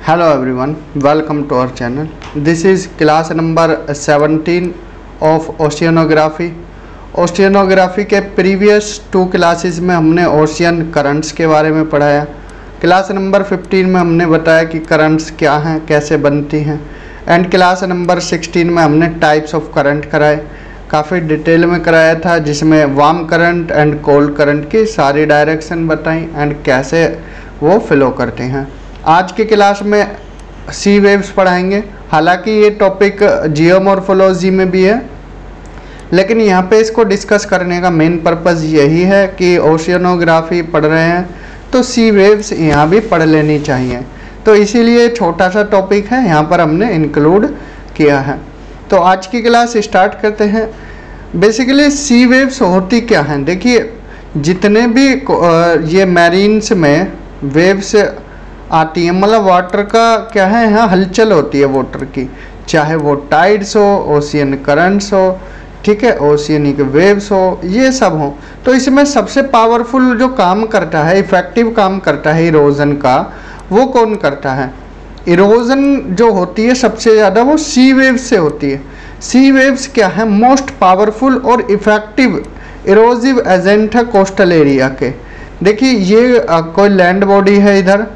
Hello everyone, welcome to our channel. This is class number 17 of Oceanography. Oceanography के previous 2 classes में हमने ocean currents के बारे में पढ़ाया। क्लास नंबर 15 में हमने बताया कि करंट्स क्या हैं, कैसे बनती हैं, एंड क्लास नंबर 16 में हमने टाइप्स ऑफ करंट कराए, काफ़ी डिटेल में कराया था, जिसमें warm current and cold current की सारी डायरेक्शन बताई एंड कैसे वो फ्लो करते हैं। आज की क्लास में सी वेव्स पढ़ाएंगे। हालांकि ये टॉपिक जियोमॉर्फोलॉजी में भी है, लेकिन यहाँ पे इसको डिस्कस करने का मेन पर्पस यही है कि ओशियनोग्राफी पढ़ रहे हैं तो सी वेव्स यहाँ भी पढ़ लेनी चाहिए, तो इसीलिए छोटा सा टॉपिक है, यहाँ पर हमने इंक्लूड किया है। तो आज की क्लास स्टार्ट करते हैं। बेसिकली सी वेव्स होती क्या हैं? देखिए, जितने भी ये मैरीन्स में वेव्स आती है, मतलब वाटर का क्या है, यहाँ हलचल होती है वाटर की, चाहे वो टाइड्स हो, ओशियन करंट्स हो, ठीक है, ओशियनिक वेव्स हो, ये सब हो। तो इसमें सबसे पावरफुल जो काम करता है, इफेक्टिव काम करता है इरोजन का, वो कौन करता है? इरोजन जो होती है सबसे ज़्यादा वो सी वेव्स से होती है। सी वेव्स क्या है? मोस्ट पावरफुल और इफेक्टिव इरोजिव एजेंट है कोस्टल एरिया के। देखिए, ये कोई लैंड बॉडी है इधर,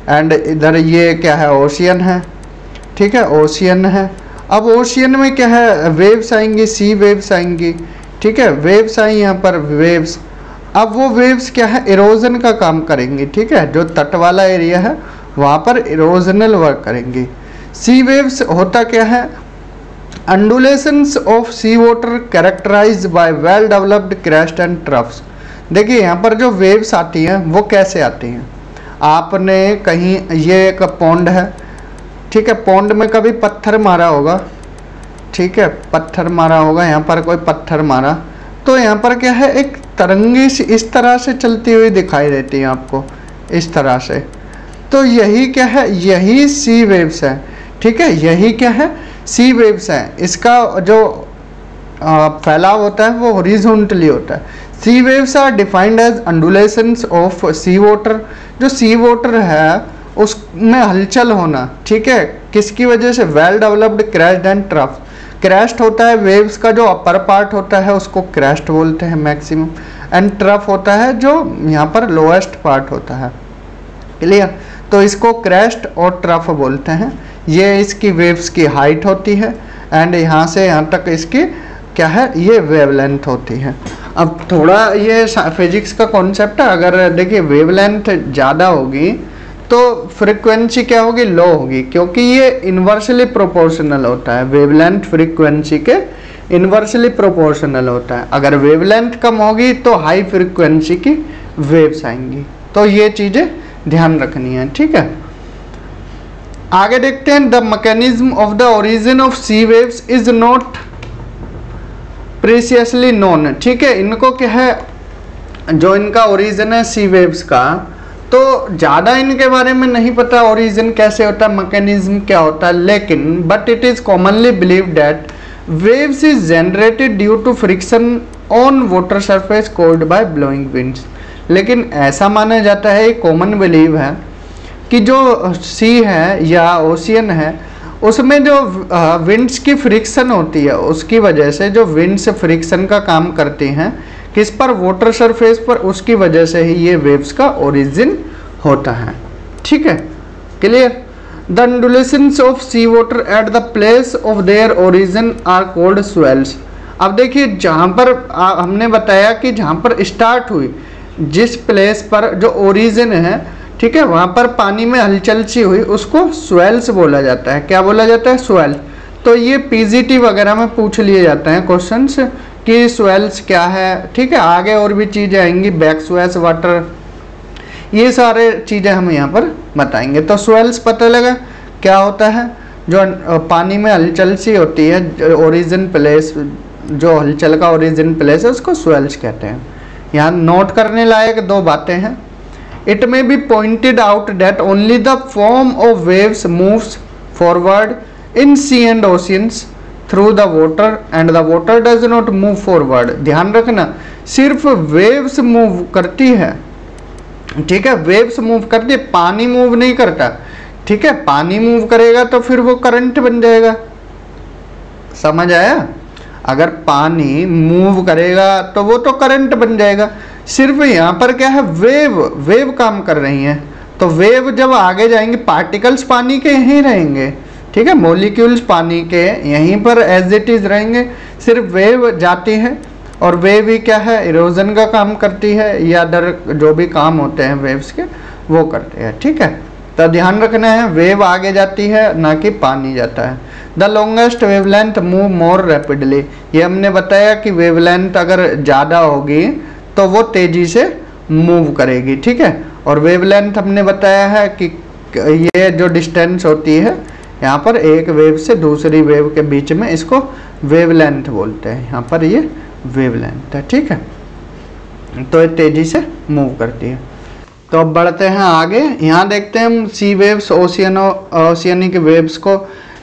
एंड इधर ये क्या है, ओशियन है, ठीक है, ओशियन है। अब ओशियन में क्या है, वेव्स आएंगी, सी वेव्स आएंगी, ठीक है, वेव्स आई यहाँ पर, वेव्स। अब वो वेव्स क्या है, इरोजन का काम करेंगी, ठीक है, जो तट वाला एरिया है वहाँ पर इरोजनल वर्क करेंगी। सी वेव्स होता क्या है? Undulations of sea water characterized by well developed crest and troughs. देखिए, यहाँ पर जो वेव्स आती हैं वो कैसे आती हैं? आपने कहीं, ये एक पॉन्ड है, ठीक है, पॉन्ड में कभी पत्थर मारा होगा, ठीक है, पत्थर मारा होगा, यहाँ पर कोई पत्थर मारा, तो यहाँ पर क्या है, एक तरंगी इस तरह से चलती हुई दिखाई देती है आपको, इस तरह से। तो यही क्या है, यही सी वेव्स है, ठीक है, यही क्या है, सी वेव्स है। इसका जो फैलाव होता है वो हॉरिजॉन्टली होता है। Sea waves are defined as undulations of sea water. जो सी वाटर है उसमें हलचल होना, ठीक है, किसकी वजह से? Well developed crest and trough. Crest होता है वेव्स का जो अपर पार्ट होता है, उसको क्रेस्ट बोलते हैं मैक्सिमम, एंड ट्रफ होता है जो यहाँ पर लोएस्ट पार्ट होता है। क्लियर? तो इसको क्रेस्ट और ट्रफ बोलते हैं। ये इसकी वेव्स की हाइट होती है, एंड यहाँ से यहाँ तक इसकी क्या है, ये वेवलेंथ होती है। अब थोड़ा ये फिजिक्स का कॉन्सेप्ट है। अगर देखिए वेवलेंथ ज़्यादा होगी तो फ्रीक्वेंसी क्या होगी, लो होगी, क्योंकि ये इन्वर्सली प्रोपोर्शनल होता है। वेवलेंथ फ्रीक्वेंसी के इन्वर्सली प्रोपोर्शनल होता है। अगर वेवलेंथ कम होगी तो हाई फ्रीक्वेंसी की वेव्स आएंगी। तो ये चीज़ें ध्यान रखनी है, ठीक है। आगे देखते हैं। The mechanism of the origin of sea waves is not precisely known, ठीक है। इनको क्या है, जो इनका ओरिजिन है सी वेव्स का, तो ज़्यादा इनके बारे में नहीं पता, ओरिजिन कैसे होता है, मैकेनिज्म क्या होता है, लेकिन but it is commonly believe that waves is generated due to friction on water surface called by blowing winds. लेकिन ऐसा माना जाता है, एक कॉमन बिलीव है कि जो सी है या ओशियन है, उसमें जो विंड्स की फ्रिक्शन होती है, उसकी वजह से जो विंड्स फ्रिक्शन का काम करती हैं किस पर, वाटर सरफेस पर, उसकी वजह से ही ये वेव्स का ओरिजिन होता है, ठीक है। Clear? The undulations of sea water at the place of their origin are called swells. अब देखिए, जहाँ पर हमने बताया कि जहाँ पर स्टार्ट हुई, जिस प्लेस पर जो ओरिजिन है, ठीक है, वहाँ पर पानी में हलचल सी हुई, उसको स्वेल्स बोला जाता है। क्या बोला जाता है? स्वेल्स। तो ये पीजीटी वगैरह में पूछ लिए जाते हैं क्वेश्चंस कि स्वेल्स क्या है, ठीक है। आगे और भी चीज़ें आएंगी, बैक स्वेल्स, वाटर, ये सारे चीज़ें हम यहाँ पर बताएंगे। तो स्वेल्स पता लगा क्या होता है, जो पानी में हलचल सी होती है, ओरिजिन प्लेस, जो हलचल का ओरिजिन प्लेस है, उसको स्वेल्स कहते हैं। यहाँ नोट करने लायक 2 बातें हैं। It may be pointed out that only the form of waves moves forward in sea and oceans through the water and the water does not move forward. ध्यान रखना, सिर्फ waves मूव करती है, ठीक है, वेव्स मूव करती है, पानी मूव नहीं करता। ठीक है, पानी मूव करेगा तो फिर वो करंट बन जाएगा। समझ आया? अगर पानी मूव करेगा तो वो तो करंट बन जाएगा। सिर्फ यहाँ पर क्या है, वेव काम कर रही हैं। तो वेव जब आगे जाएंगे, पार्टिकल्स पानी के यहीं रहेंगे, ठीक है, मॉलिक्यूल्स पानी के यहीं पर एज इट इज रहेंगे। सिर्फ वेव जाती है, और वेव ही क्या है, इरोजन का काम करती है, या अदर जो भी काम होते हैं वेव्स के वो करते हैं। ठीक है, तो ध्यान रखना है, वेव आगे जाती है ना कि पानी जाता है। The longest wavelength move more rapidly, ये हमने बताया कि वेवलेंथ अगर ज़्यादा होगी तो वो तेज़ी से मूव करेगी। ठीक है, और वेवलेंथ हमने बताया है कि ये जो डिस्टेंस होती है यहाँ पर एक वेव से दूसरी वेव के बीच में, इसको वेवलेंथ बोलते हैं। यहाँ पर ये वेवलेंथ है। ठीक है, तो ये तेज़ी से मूव करती है। तो अब बढ़ते हैं आगे, यहाँ देखते हैं हम सी वेव्स, ओशियनिक वेव्स को।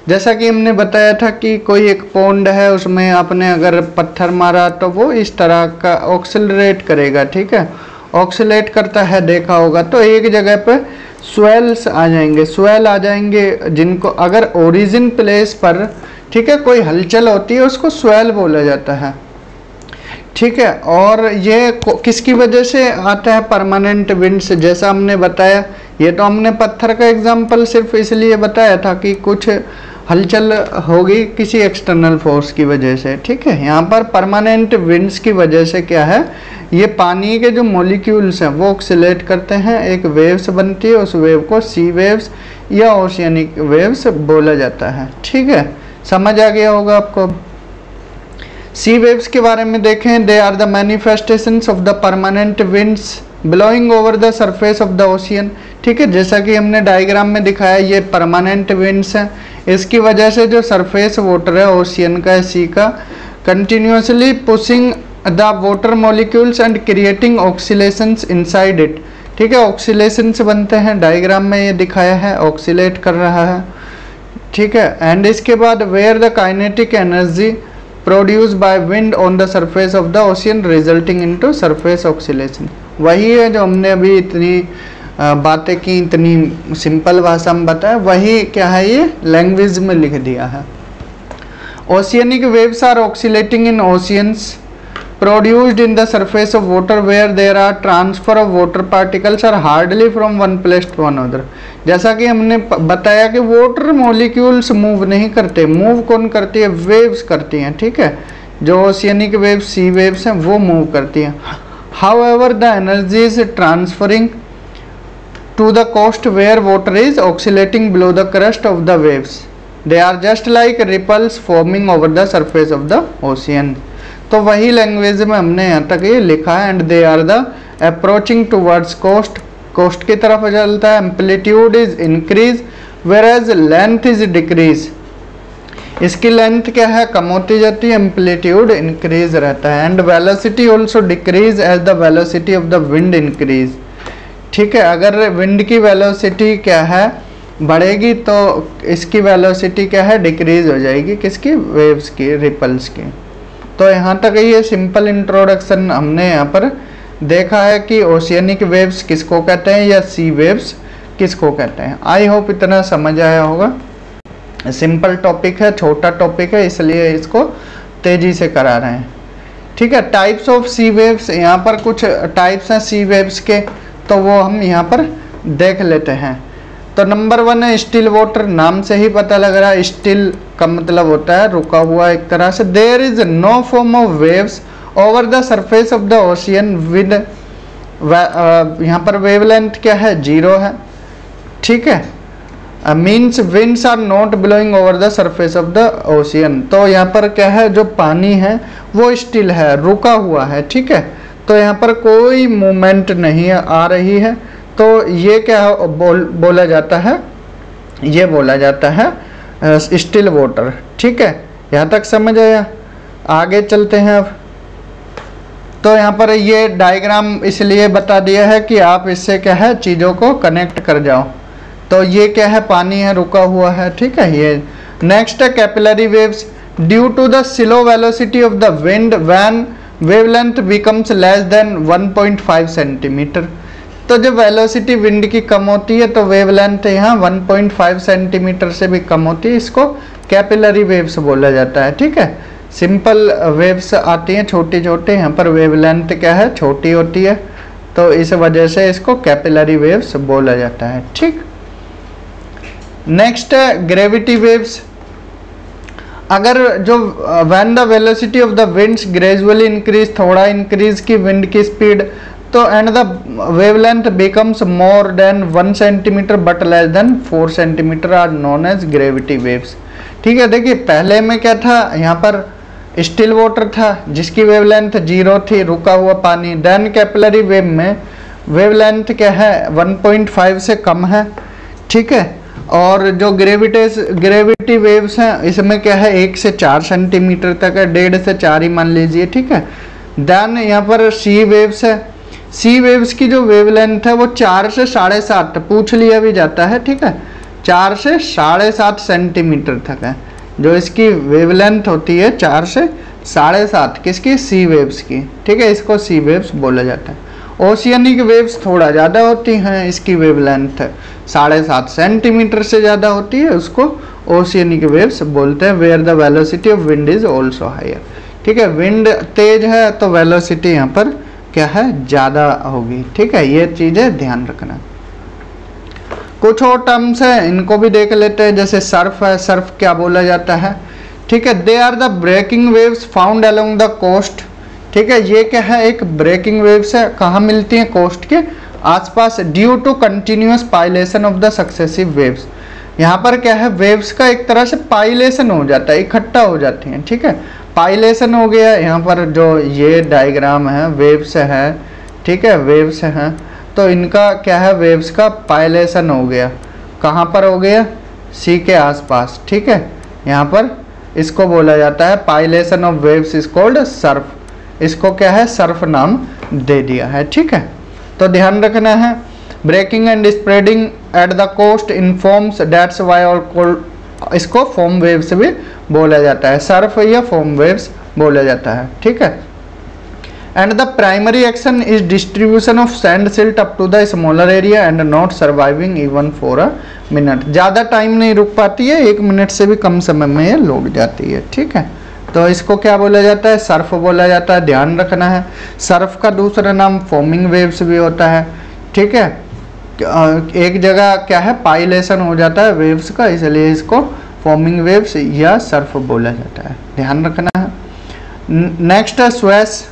जैसा कि हमने बताया था कि कोई एक पॉन्ड है, उसमें आपने अगर पत्थर मारा तो वो इस तरह का ऑक्सिलरेट करेगा। ठीक है, ऑक्सिलेट करता है, देखा होगा। तो एक जगह पे स्वेल्स आ जाएंगे, स्वेल आ जाएंगे, जिनको अगर ओरिजिन प्लेस पर, ठीक है, कोई हलचल होती है उसको स्वेल बोला जाता है। ठीक है, और ये किसकी वजह से आता है, परमानेंट विंड्स। जैसा हमने बताया, ये तो हमने पत्थर का एग्जांपल सिर्फ इसलिए बताया था कि कुछ हलचल होगी किसी एक्सटर्नल फोर्स की वजह से। ठीक है, यहाँ पर परमानेंट विंड्स की वजह से क्या है, ये पानी के जो मॉलिक्यूल्स हैं वो ऑक्सिलेट करते हैं, एक वेव्स बनती है, उस वेव को सी वेव्स या ओशियनिक वेव्स बोला जाता है। ठीक है, समझ आ गया होगा आपको। सी वेव्स के बारे में देखें, they are the manifestations of the permanent winds blowing over the surface of the ocean. ठीक है, जैसा कि हमने डायग्राम में दिखाया, ये परमानेंट विंड्स हैं, इसकी वजह से जो सरफेस वाटर है ओशियन का, सी का, continuously pushing the water molecules and creating oscillations inside it. ठीक है, ऑक्सीलेशंस बनते हैं, डायग्राम में ये दिखाया है, ऑक्सीलेट कर रहा है। ठीक है, एंड इसके बाद where the kinetic energy produce by wind on the surface of the ocean resulting into surface oscillation. वही है जो हमने अभी इतनी बातें की, इतनी सिंपल भाषा में बताया, वही क्या है, ये लैंग्वेज में लिख दिया है। Oceanic waves are oscillating in oceans produced in the surface of water where there are transfer of water particles are hardly from one place to another। जैसा कि हमने बताया कि वाटर मॉलिक्यूल्स मूव नहीं करते, मूव कौन करती है, वेव्स करती हैं। ठीक है, जो ओशियनिक वेव्स, सी वेव्स हैं, वो मूव करती हैं। However, the energy is transferring to the coast where water is oscillating below the crest of the waves. They are just like ripples forming over the surface of the ocean। तो वही language में हमने यहाँ तक ये लिखा है, and they are the approaching towards coast, coast की तरफ चलता है। Amplitude is increase whereas length is decrease, इसकी लेंथ क्या है, कम होती जाती है, एम्पलीट्यूड इंक्रीज रहता है। And velocity also decrease as the velocity of the wind increase. ठीक है, अगर विंड की वेलोसिटी क्या है, बढ़ेगी, तो इसकी वेलोसिटी क्या है, डिक्रीज हो जाएगी, किसकी, वेव्स की, रिपल्स की। तो यहाँ तक ये सिंपल इंट्रोडक्शन हमने यहाँ पर देखा है कि ओशियनिक वेव्स किसको कहते हैं या सी वेव्स किसको कहते हैं। आई होप इतना समझ आया होगा। सिंपल टॉपिक है, छोटा टॉपिक है, इसलिए इसको तेज़ी से करा रहे हैं। ठीक है, टाइप्स ऑफ सी वेव्स, यहाँ पर कुछ टाइप्स हैं सी वेव्स के, तो वो हम यहाँ पर देख लेते हैं। तो नंबर 1 है स्टिल वाटर, नाम से ही पता लग रहा है, स्टिल का मतलब होता है रुका हुआ एक तरह से। There is no form of waves over the surface of the ocean with, यहाँ पर वेवलेंथ क्या है, 0 है। ठीक है, means winds are not blowing over the surface of the ocean. तो यहाँ पर क्या है, जो पानी है वो स्टिल है, रुका हुआ है। ठीक है, तो यहाँ पर कोई मूवमेंट नहीं आ रही है, तो ये क्या बोला जाता है, ये बोला जाता है स्टिल वाटर। ठीक है, यहाँ तक समझ आया। आगे चलते हैं अब। तो यहाँ पर ये डायग्राम इसलिए बता दिया है कि आप इससे क्या है, चीज़ों को कनेक्ट कर जाओ। तो ये क्या है, पानी है, रुका हुआ है। ठीक है, ये नेक्स्ट है capillary waves. Due to the slow velocity of the wind when wavelength becomes less than 1.5 centimetre. तो जब वेलोसिटी विंड की कम होती है तो वेवलेंथ यहाँ 1.5 सेंटीमीटर से भी कम होती है, इसको कैपिलरी वेव्स बोला जाता है। ठीक है, सिंपल वेव्स आती हैं छोटी छोटी, यहाँ पर वेवलेंथ क्या है, छोटी होती है, तो इस वजह से इसको कैपिलरी वेव्स बोला जाता है। ठीक, नेक्स्ट है ग्रेविटी वेव्स। अगर जो when the velocity of the winds gradually increase, थोड़ा इंक्रीज की विंड की स्पीड, तो and the wavelength becomes more than 1 centimetre but less than 4 centimetre are known as gravity waves. ठीक है, देखिए पहले में क्या था, यहाँ पर स्टिल वाटर था जिसकी वेवलेंथ 0 थी, रुका हुआ पानी। देन कैपिलरी वेव में वेवलेंथ क्या है, 1.5 से कम है। ठीक है, और जो ग्रेविटी वेव्स हैं इसमें क्या है 1 से 4 सेंटीमीटर तक है, 1.5 से 4 ही मान लीजिए। ठीक है, देन यहाँ पर सी वेव्स है। सी वेव्स की जो वेवलेंथ है वो 4 से 7.5, पूछ लिया भी जाता है। ठीक है, 4 से 7.5 सेंटीमीटर तक है जो इसकी वेवलेंथ होती है, 4 से 7.5 किसकी, सी वेव्स की। ठीक है, इसको सी वेव्स बोला जाता है। ओशियनिक वेव्स थोड़ा ज़्यादा होती हैं, इसकी वेवलेंथ 7.5 सेंटीमीटर से ज़्यादा होती है, उसको ओशियनिक वेव्स बोलते हैं। Where the velocity of wind is also higher. ठीक है, विंड तेज है तो वेलोसिटी यहाँ पर क्या है, ज़्यादा होगी। ठीक है, ये चीज़ें ध्यान रखना। कुछ और टर्म्स है, इनको भी देख लेते हैं। जैसे सर्फ है, सर्फ क्या बोला जाता है। ठीक है, they are the breaking waves found along the coast. ठीक है, ये क्या है, एक ब्रेकिंग वेव्स है, कहाँ मिलती हैं, कोस्ट के आसपास। Due to continuous piling of the successive waves. यहाँ पर क्या है, वेव्स का एक तरह से पाइलेशन हो जाता है, इकट्ठा हो जाती हैं। ठीक है, पाइलेशन हो गया। यहाँ पर जो ये डायग्राम है, वेव्स है। ठीक है, वेव्स हैं, तो इनका क्या है, वेव्स का पाइलेशन हो गया। कहाँ पर हो गया, सी के आसपास। ठीक है, यहाँ पर इसको बोला जाता है piling of waves is called surf. इसको क्या है, सर्फ नाम दे दिया है। ठीक है, तो ध्यान रखना है, breaking and spreading at the coast in forms, that's why और इसको फॉर्म वेव्स भी बोला जाता है, सर्फ या फॉर्म वेव्स बोला जाता है। ठीक है, and the primary action is distribution of sand silt up to the smaller area and not surviving even for a minute. ज़्यादा टाइम नहीं रुक पाती है, 1 मिनट से भी कम समय में ये लौट जाती है। ठीक है, तो इसको क्या बोला जाता है, सर्फ बोला जाता है। ध्यान रखना है, सर्फ का दूसरा नाम फॉर्मिंग वेव्स भी होता है। ठीक है, एक जगह क्या है, पाइलेशन हो जाता है वेव्स का, इसलिए इसको फॉर्मिंग वेव्स या सर्फ बोला जाता है। ध्यान रखना है। नेक्स्ट है स्वेस,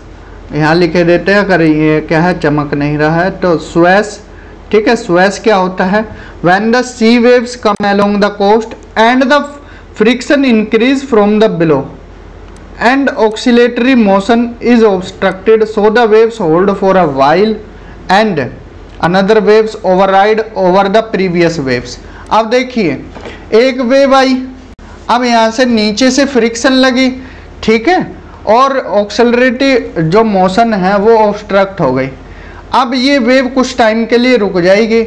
यहाँ लिखे देते हैं, अगर ये क्या है चमक नहीं रहा है तो स्वेस। ठीक है, स्वेस क्या होता है, when the sea waves come along the coast and the friction increase from the below and oscillatory motion is obstructed, so the waves hold for a while and another waves override over the previous waves। अब देखिए, एक wave आई, अब यहाँ से नीचे से friction लगी। ठीक है, और ऑक्सिलरेटरी जो मोशन है वो ऑब्स्ट्रक्ट हो गई। अब ये वेव कुछ टाइम के लिए रुक जाएगी।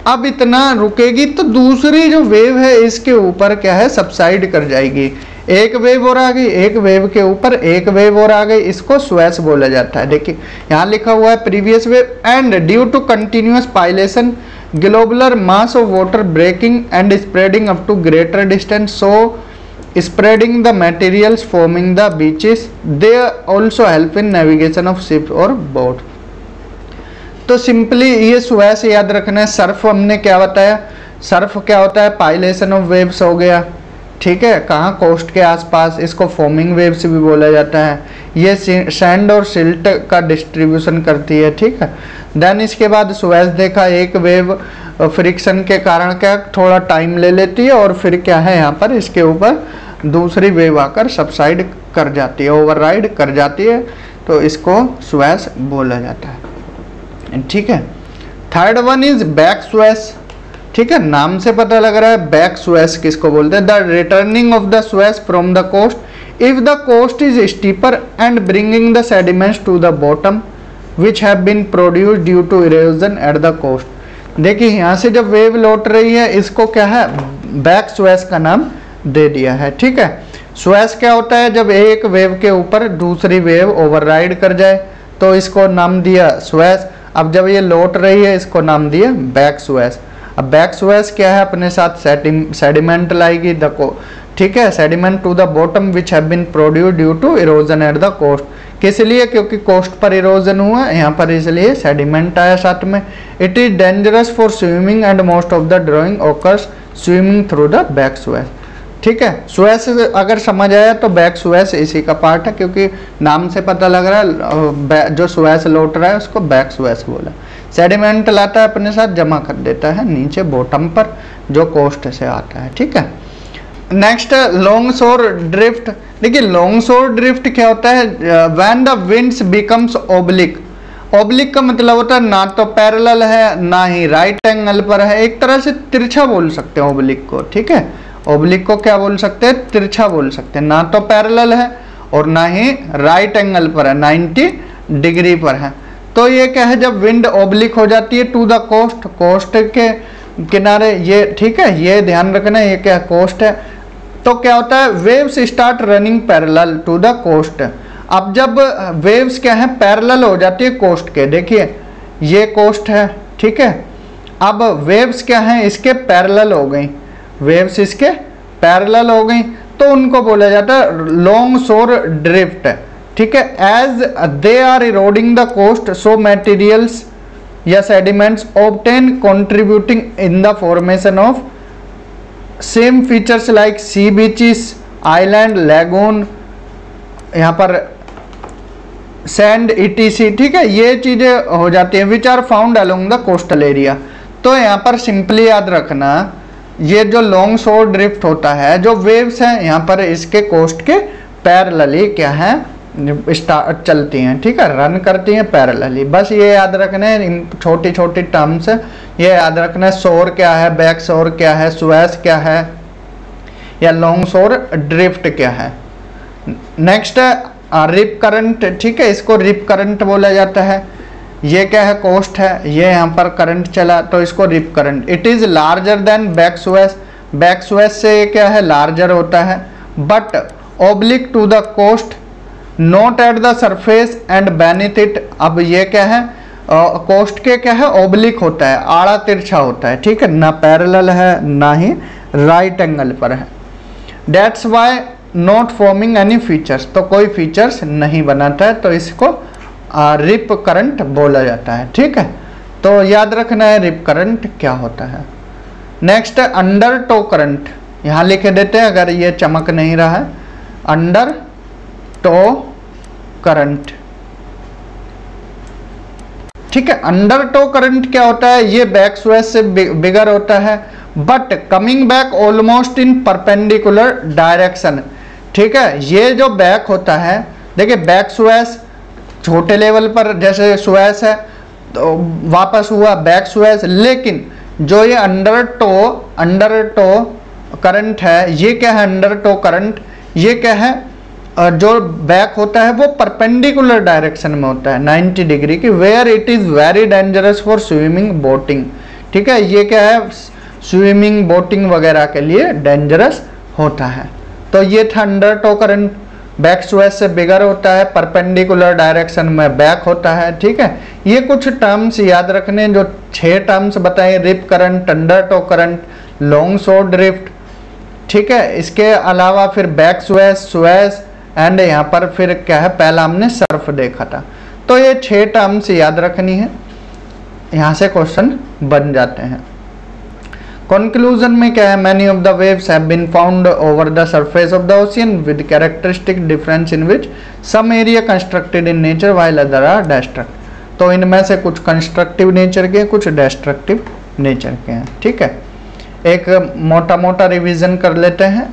अब इतना रुकेगी तो दूसरी जो वेव है इसके ऊपर क्या है, सबसाइड कर जाएगी। एक वेव और आ गई, एक वेव के ऊपर एक वेव और आ गई, इसको स्वेस बोला जाता है। देखिए यहाँ लिखा हुआ है previous wave and due to continuous piling globular mass of water breaking and spreading up to greater distance, so spreading the materials forming the beaches, they also help in navigation of ship और boat. तो simply ये swash याद रखना है। Surf हमने क्या बताया, Surf क्या होता है, पाइलेशन ऑफ वेव्स हो गया। ठीक है, कहाँ, कोस्ट के आसपास, इसको फॉर्मिंग वेव्स भी बोला जाता है। ये सैंड और सिल्ट का डिस्ट्रीब्यूशन करती है। ठीक है, देन इसके बाद स्वेस देखा, एक वेव फ्रिक्शन के कारण क्या थोड़ा टाइम ले लेती है और फिर क्या है यहाँ पर इसके ऊपर दूसरी वेव आकर सबसाइड कर जाती है, ओवरराइड कर जाती है, तो इसको स्वेस बोला जाता है। ठीक है, third one is back Suez. ठीक है, नाम से पता लग रहा है बैक स्वेस किसको बोलते हैं, the returning of the swash from the coast if the coast is steeper and bringing the sediments to the bottom which have been produced due to erosion at the coast. देखिए यहाँ से जब wave लौट रही है इसको क्या है, बैक स्वेस का नाम दे दिया है। ठीक है, स्वेस क्या होता है, जब एक वेव के ऊपर दूसरी वेव ओवरराइड कर जाए तो इसको नाम दिया स्वेस। अब जब ये लौट रही है इसको नाम दिया बैक सुएज। अब बैक सुएज क्या है, अपने साथ सेडिमेंट लाएगी ठीक है, sediment to the bottom which have been produced due to erosion at the coast. किस लिए, क्योंकि कोस्ट पर इरोजन हुआ यहाँ पर, इसलिए सेडिमेंट आया साथ में। It is dangerous for swimming and most of the drawing occurs swimming through the back Suez. ठीक है, सुएज अगर समझ आया तो बैक सुएज इसी का पार्ट है, क्योंकि नाम से पता लग रहा है जो सुएज लौट रहा है उसको बैक सुएज बोला। सेडिमेंट लाता है अपने साथ, जमा कर देता है नीचे बॉटम पर जो कोस्ट से आता है। ठीक है, नेक्स्ट लॉन्ग शोर ड्रिफ्ट। देखिए लॉन्ग शोर ड्रिफ्ट क्या होता है, when the winds becomes oblique. Oblique का मतलब होता है ना तो पैरेलल है ना ही राइट एंगल पर है, एक तरह से तिरछा बोल सकते हैं ओब्लिक को। ठीक है, ओब्लिक को क्या बोल सकते हैं, तिरछा बोल सकते हैं, ना तो पैरेलल है और ना ही राइट एंगल पर है, 90 डिग्री पर है। तो ये क्या है, जब विंड ओब्लिक हो जाती है टू द कोस्ट, कोस्ट के किनारे, ये ठीक है, ये ध्यान रखना ये क्या कोस्ट है, तो क्या होता है waves start running parallel to the coast. अब जब वेव्स क्या है पैरेलल हो जाती है कोस्ट के, देखिए ये कोस्ट है, ठीक है, अब वेव्स क्या है इसके पैरेलल हो गई, वेव्स इसके पैरेलल हो गई, तो उनको बोला जाता है लॉन्ग शोर ड्रिफ्ट। ठीक है, as they are eroding the coast so materials या sediments obtain contributing in the formation of same features like sea beaches, island, lagoon, यहाँ पर सैंड इटीसी। ठीक है, ये चीज़ें हो जाती हैं which are found along the coastal area. तो यहाँ पर सिंपली याद रखना ये जो लॉन्ग शोर ड्रिफ्ट होता है, जो वेव्स हैं यहाँ पर इसके कोस्ट के पैरेलली क्या है चलती हैं। ठीक है, रन करती हैं पैरेलली, बस ये याद रखना है, इन छोटी छोटी टर्म्स ये याद रखना है, शोर क्या है, बैक शोर क्या है, सुएज क्या है, या लॉन्ग शोर ड्रिफ्ट क्या है। Next rip current. ठीक है, इसको रिप करंट बोला जाता है। ये क्या है कोस्ट है, ये यहाँ पर करंट चला तो इसको rip current. It is larger than back swash, back swash से क्या है लार्जर होता है, but oblique to the coast not at the surface and beneath it. अब ये क्या है कोस्ट के क्या है ओब्लिक होता है, आड़ा तिरछा होता है। ठीक है, ना पैरेलल है ना ही राइट एंगल पर है। That's why not forming any features, तो कोई फीचर्स नहीं बनाता है, तो इसको रिप करंट बोला जाता है। ठीक है, तो याद रखना है रिप करंट क्या होता है। नेक्स्ट है अंडर टो करंट, यहाँ लिखे देते हैं अगर ये चमक नहीं रहा है, अंडर टो करंट। ठीक है, अंडर टो करंट क्या होता है, ये बैक सुएज से बिगर होता है, but coming back almost in perpendicular direction. ठीक है, ये जो बैक होता है, देखिए बैक सुएज छोटे लेवल पर जैसे सुएज है तो वापस हुआ बैक सुएज, लेकिन जो ये अंडर टो करंट है, ये क्या है अंडर टो करंट, ये क्या है जो बैक होता है वो परपेंडिकुलर डायरेक्शन में होता है 90 डिग्री की, where it is very dangerous for swimming boating. ठीक है, ये क्या है स्विमिंग बोटिंग वगैरह के लिए डेंजरस होता है। तो ये था undertow current, back swash से बिगर होता है, परपेंडिकुलर डायरेक्शन में बैक होता है। ठीक है, ये कुछ टर्म्स याद रखने, जो 6 टर्म्स बताए, rip current, undertow current, longshore drift. ठीक है, इसके अलावा फिर बैक सुएज एंड यहाँ पर फिर क्या है पहला हमने सर्फ देखा था। तो ये 6 टर्म्स याद रखनी है, यहाँ से क्वेश्चन बन जाते हैं। कंक्लूजन में क्या है, many of the waves have been found over the surface of the ocean with characteristic difference in which some area constructed in nature while other are destruct. तो इनमें से कुछ कंस्ट्रक्टिव नेचर के, कुछ डिस्ट्रक्टिव नेचर के हैं। ठीक है, एक मोटा मोटा रिवीजन कर लेते हैं।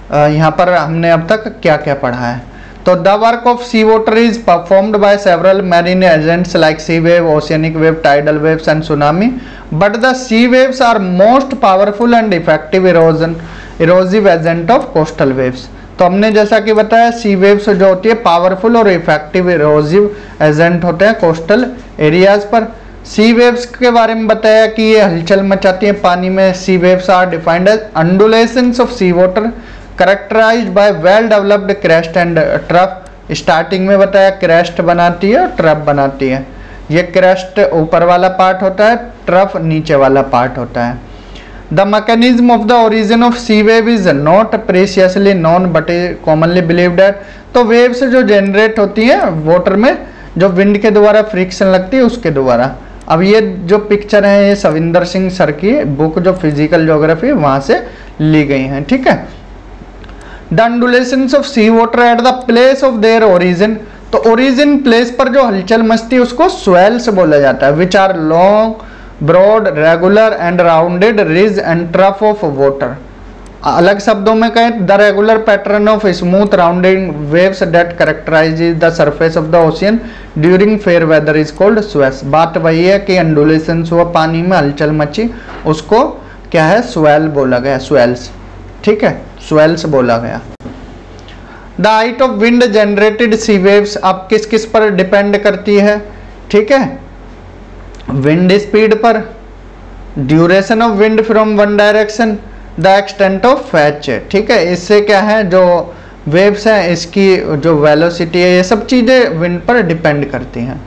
यहाँ पर हमने अब तक क्या क्या पढ़ा है। तो the work of sea water is performed by several marine agents like sea wave, oceanic wave, tidal waves and tsunami, but the sea waves are most powerful and effective erosive agent of coastal waves. तो हमने जैसा कि बताया सी waves जो होती है powerful और effective erosive agent होते हैं कोस्टल एरियाज पर। सी वेव्स के बारे में बताया कि ये हलचल मचाती है पानी में। Sea waves are defined as undulations of sea water characterized by well developed crest and trough। Starting में बताया क्रेस्ट बनाती है और ट्रफ बनाती है। ये क्रेस्ट ऊपर वाला पार्ट होता है, ट्रफ नीचे वाला पार्ट होता है। The mechanism of the origin of sea wave is not precisely known but commonly believed that. तो वेव्स जो जनरेट होती हैं वाटर में, जो विंड के द्वारा फ्रिक्शन लगती है उसके द्वारा। अब ये जो पिक्चर है ये सविंदर सिंह सर की बुक जो फिजिकल ज्योग्राफी वहां से ली गई हैं, ठीक है। The undulations of sea water at the place of their origin, तो ओरिजिन प्लेस पर जो हलचल मचती है उसको स्वेल्स बोला जाता है, which are long broad regular and rounded ridge and trough of water. अलग शब्दों में कहें, the regular pattern of smooth rounding waves that characterises the surface of the ocean during fair weather is called swells. बात वही है कि अंडुलेशंस हुआ, पानी में हलचल मची, उसको क्या है, स्वेल बोला गया, स्वेल्स, ठीक है, स्वेल्स बोला गया। The height of wind generated sea waves अब किस किस पर डिपेंड करती है, ठीक है, विंड स्पीड पर, duration of wind from one direction, the extent of fetch, ठीक है। इससे क्या है, जो वेव्स हैं इसकी जो वेलोसिटी है, ये सब चीज़ें विंड पर डिपेंड करती हैं।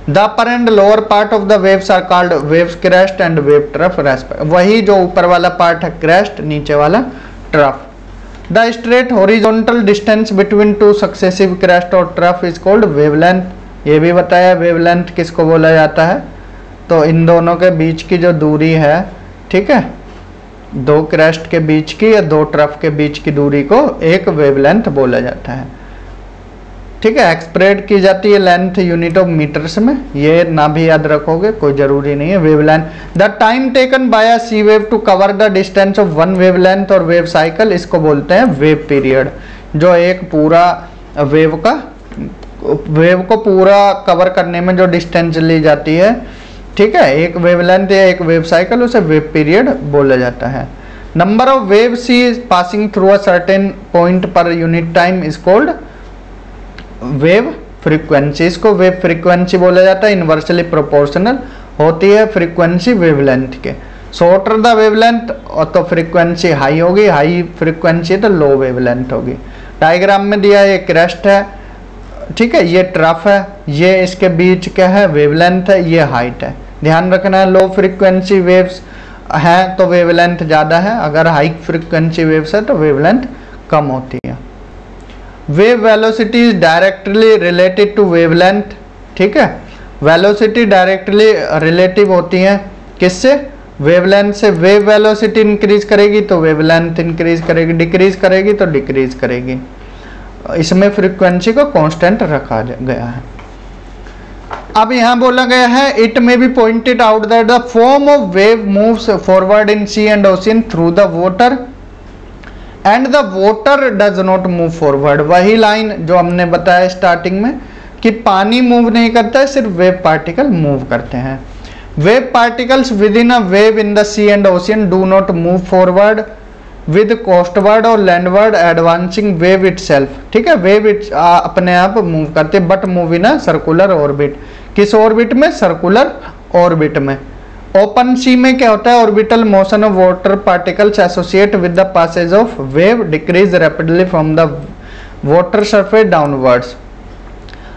The upper and lower part of the waves are called waves crest and wave trough respect. वही जो ऊपर वाला पार्ट है क्रेस्ट, नीचे वाला trough. The straight horizontal distance between two successive crest और ट्रफ इज कॉल्ड वेवलेंथ। ये भी बताया वेवलेंथ किसको बोला जाता है, तो इन दोनों के बीच की जो दूरी है, ठीक है, दो क्रेस्ट के बीच की या दो ट्रफ के बीच की दूरी को एक वेवलेंथ बोला जाता है, ठीक है। एक्सप्रेस की जाती है लेंथ यूनिट ऑफ मीटर्स में, ये ना भी याद रखोगे, कोई जरूरी नहीं है। Wavelength the time taken by a sea wave to cover the distance of one wavelength और वेव साइकिल, इसको बोलते हैं वेव पीरियड। जो एक पूरा वेव को पूरा कवर करने में जो डिस्टेंस ली जाती है, ठीक है, एक वेवलेंथ या एक वेव साइकिल, उसे वेव पीरियड बोला जाता है। Number of wave sea passing through a certain point पर unit time is called wave frequency. इसको वेव फ्रीक्वेंसी बोला जाता है। इनवर्सली प्रोपोर्शनल होती है फ्रीक्वेंसी वेवलेंथ के। शॉर्टर द वेवलेंथ तो फ्रीक्वेंसी हाई होगी, हाई फ्रीक्वेंसी तो लो वेवलेंथ होगी। डायग्राम में दिया ये क्रेस्ट है, ठीक है, ये ट्रफ है, ये इसके बीच क्या है, वेवलेंथ है, ये हाइट है। ध्यान रखना है, लो फ्रीक्वेंसी वेव्स हैं तो वेवलेंथ ज़्यादा है, अगर हाई फ्रीक्वेंसी वेव्स है तो वेवलेंथ कम होती है। Wave velocity is directly related to wavelength, ठीक है, वेलोसिटी डायरेक्टली रिलेटिव होती है किससे, वेवलेंथ से। वेव वेलोसिटी इंक्रीज करेगी तो वेवलेंथ इंक्रीज करेगी, डिक्रीज करेगी तो डिक्रीज करेगी। इसमें फ्रीक्वेंसी को कांस्टेंट रखा गया है। अब यहाँ बोला गया है, it may be pointed out that the form of wave moves forward in sea and ocean through the water and the water does not move forward. वही लाइन जो हमने बताया स्टार्टिंग में कि पानी मूव नहीं करता है, सिर्फ वेव पार्टिकल मूव करते हैं। Wave particles within a wave in the sea and ocean do not move forward with coastward और लैंडवर्ड एडवांसिंग वेव इटसेल्फ, ठीक है, वेव अपने आप मूव करते but move in a circular orbit. किस orbit में, सर्कुलर ऑर्बिट में। Open sea में क्या होता है, orbital motion of water particles associate with the passage of wave decrease rapidly from the water surface downwards.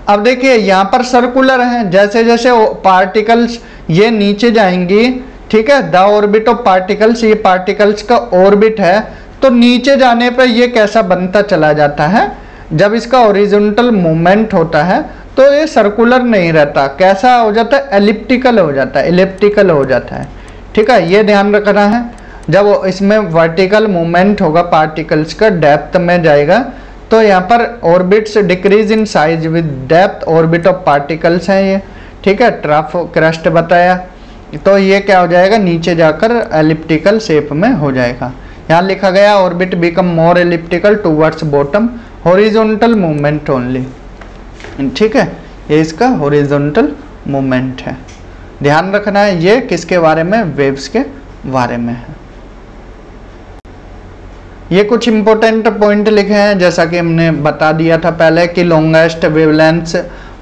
अब देखिए यहाँ पर सर्कुलर है, जैसे जैसे पार्टिकल्स ये नीचे जाएंगी, ठीक है, द ऑर्बिट ऑफ पार्टिकल्स, ये पार्टिकल्स का ऑर्बिट है, तो नीचे जाने पर ये कैसा बनता चला जाता है, जब इसका हॉरिजॉन्टल मूवमेंट होता है तो ये सर्कुलर नहीं रहता, कैसा हो जाता है, एलिप्टिकल हो जाता है, एलिप्टिकल हो जाता है, ठीक है, ये ध्यान रखना है। जब इसमें वर्टिकल मूवमेंट होगा पार्टिकल्स का, डेप्थ में जाएगा, तो यहाँ पर orbits decrease in size with depth, orbit of particles हैं ये, ठीक है, ट्रफ क्रेस्ट बताया, तो ये क्या हो जाएगा, नीचे जाकर एलिप्टिकल शेप में हो जाएगा। यहाँ लिखा गया orbit become more elliptical towards bottom, horizontal movement only, ठीक है, ये इसका हॉरिजॉन्टल मूवमेंट है। ध्यान रखना है, ये किसके बारे में, वेव्स के बारे में है। ये कुछ इंपॉर्टेंट पॉइंट लिखे हैं, जैसा कि हमने बता दिया था पहले कि लॉन्गेस्ट वेवलेंथ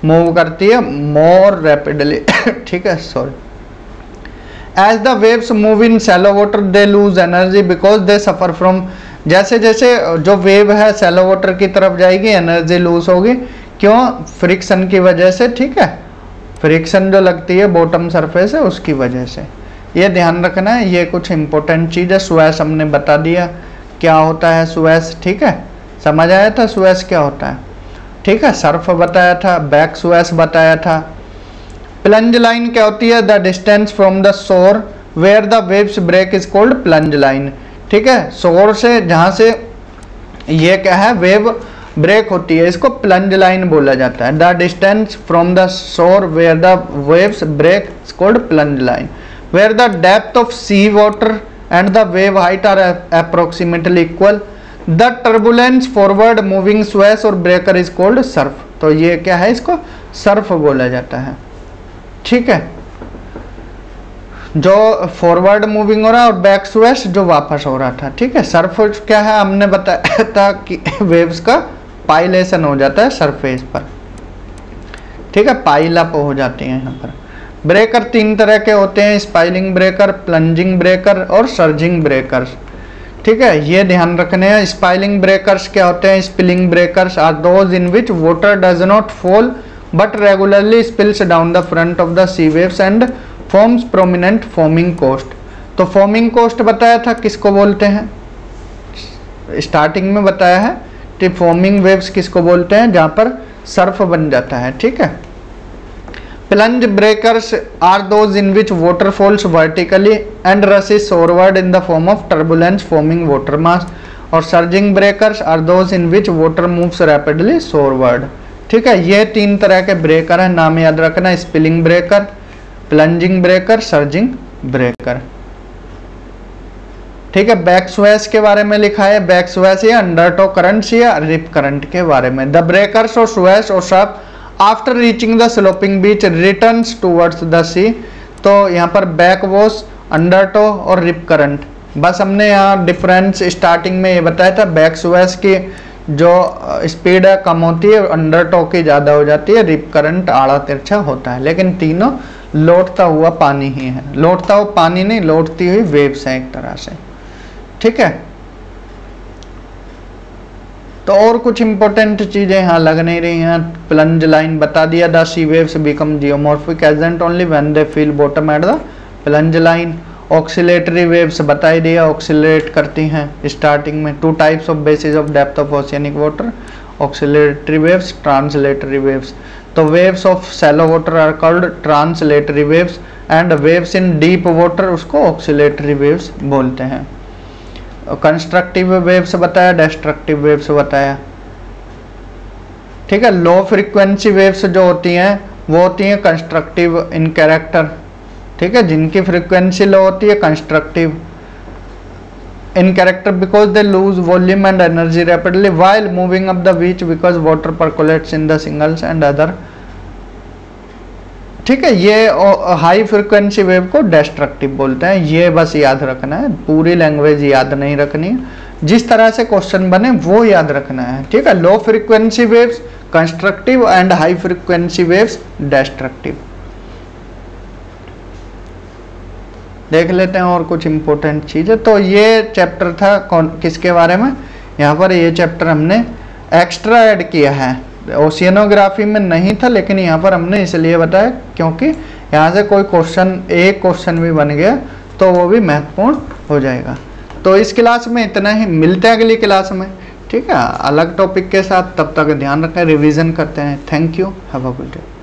मूव करती है मोर रैपिडली, ठीक है, sorry. As the waves move in shallow water they lose energy because they suffer from, जैसे जैसे जो वेव है शैलो वाटर की तरफ जाएगी एनर्जी लूज होगी, क्यों, फ्रिक्शन की वजह से, ठीक है, फ्रिक्शन जो लगती है बॉटम सरफेस है उसकी वजह से, ये ध्यान रखना है। ये कुछ इंपॉर्टेंट चीज़ है। स्वेस हमने बता दिया क्या होता है स्वेस, ठीक है, समझ आया था स्वेस क्या होता है, ठीक है। सर्फ बताया था, बैक स्वेस बताया था। प्लंज लाइन क्या होती है? The distance from the shore where the waves break is called plunge line, ठीक है। शोर से जहाँ से ये क्या है वेव ब्रेक होती है, इसको प्लंज लाइन बोला जाता है। The distance from the shore where the waves break is called plunge line, where the depth of sea water and the wave height are approximately equal, the turbulence forward moving swash और breaker is called surf. तो ये क्या है? इसको Surf बोला जाता है, ठीक है। जो फॉरवर्ड मूविंग हो रहा है और बैक स्वेस जो वापस हो रहा था, ठीक है। सर्फ क्या है? हमने बताया था कि वेव्स का पाइलेशन हो जाता है सरफेस पर, ठीक है, पाइल अप हो जाते हैं यहाँ पर। ब्रेकर 3 तरह के होते हैं, स्पाइलिंग ब्रेकर, प्लंजिंग ब्रेकर और सर्जिंग ब्रेकर्स, ठीक है, ये ध्यान रखने हैं। स्पाइलिंग ब्रेकर्स क्या होते हैं? Spilling breakers are those in which water does not fall but regularly spills down the front of the sea waves and forms prominent forming coast. तो फॉर्मिंग कोस्ट बताया था किसको बोलते हैं, स्टार्टिंग में बताया है कि फॉर्मिंग वेव्स किसको बोलते हैं, जहाँ पर सर्फ बन जाता है, ठीक है। Plunge breakers are those in which water falls vertically and rushes shoreward in the form of turbulence forming water mass, और surging breakers are those in which water moves rapidly shoreward, ठीक है। ये 3 तरह के ब्रेकर है, नाम याद रखना, spilling breaker, plunging breaker, surging breaker, ठीक है। बैक स्वेस के बारे में लिखा है, बैक स्वेस या अंडरटो करंट्स या रिप करंट के बारे में। द ब्रेकर्स और स्वेस और surf after reaching the sloping beach returns towards the sea. तो यहाँ पर बैक वॉश, अंडरटो और रिप करंट, बस हमने यहाँ डिफरेंस स्टार्टिंग में ये बताया था। बैक स्वेस की जो स्पीड है कम होती है, अंडरटो की ज़्यादा हो जाती है, रिप करंट आड़ा तिरछा होता है, लेकिन तीनों लौटता हुआ पानी ही है। लौटता हुआ पानी नहीं, लौटती हुई वेव्स है एक तरह से, ठीक है। तो और कुछ इंपॉर्टेंट चीजें यहाँ लग नहीं रही हैं। प्लंज लाइन बता दिया, the sea waves become geomorphic agent only when they feel bottom at the plunge line. Oscillatory waves बताई दिया, ऑक्सीलेट करती हैं स्टार्टिंग में। 2 types of basis of depth of oceanic water, oscillatory waves, translatory waves. तो waves of shallow water are called translatory waves and waves in deep water उसको oscillatory waves बोलते हैं। Constructive waves बताया, destructive waves बताया, ठीक है। Low frequency waves जो होती हैं वो होती हैं कंस्ट्रक्टिव इन कैरेक्टर, ठीक है, जिनकी फ्रीक्वेंसी लो होती है constructive in character because they lose volume and energy rapidly while moving up the beach because water percolates in the shingles and other, ठीक है। ये हाई फ्रिक्वेंसी वेव को destructive बोलते हैं। ये बस याद रखना है, पूरी लैंग्वेज याद नहीं रखनी है, जिस तरह से क्वेश्चन बने वो याद रखना है, ठीक है। Low frequency waves constructive and high frequency waves destructive. देख लेते हैं और कुछ इंपॉर्टेंट चीज़ें। तो ये चैप्टर था किसके बारे में, यहाँ पर ये चैप्टर हमने एक्स्ट्रा ऐड किया है, ओशियनोग्राफी में नहीं था, लेकिन यहाँ पर हमने इसलिए बताया क्योंकि यहाँ से कोई क्वेश्चन, एक क्वेश्चन भी बन गया तो वो भी महत्वपूर्ण हो जाएगा। तो इस क्लास में इतना ही, मिलते हैं अगली क्लास में, ठीक है, अलग टॉपिक के साथ। तब तक ध्यान रखें, रिवीजन करते हैं। Thank you, have a good day.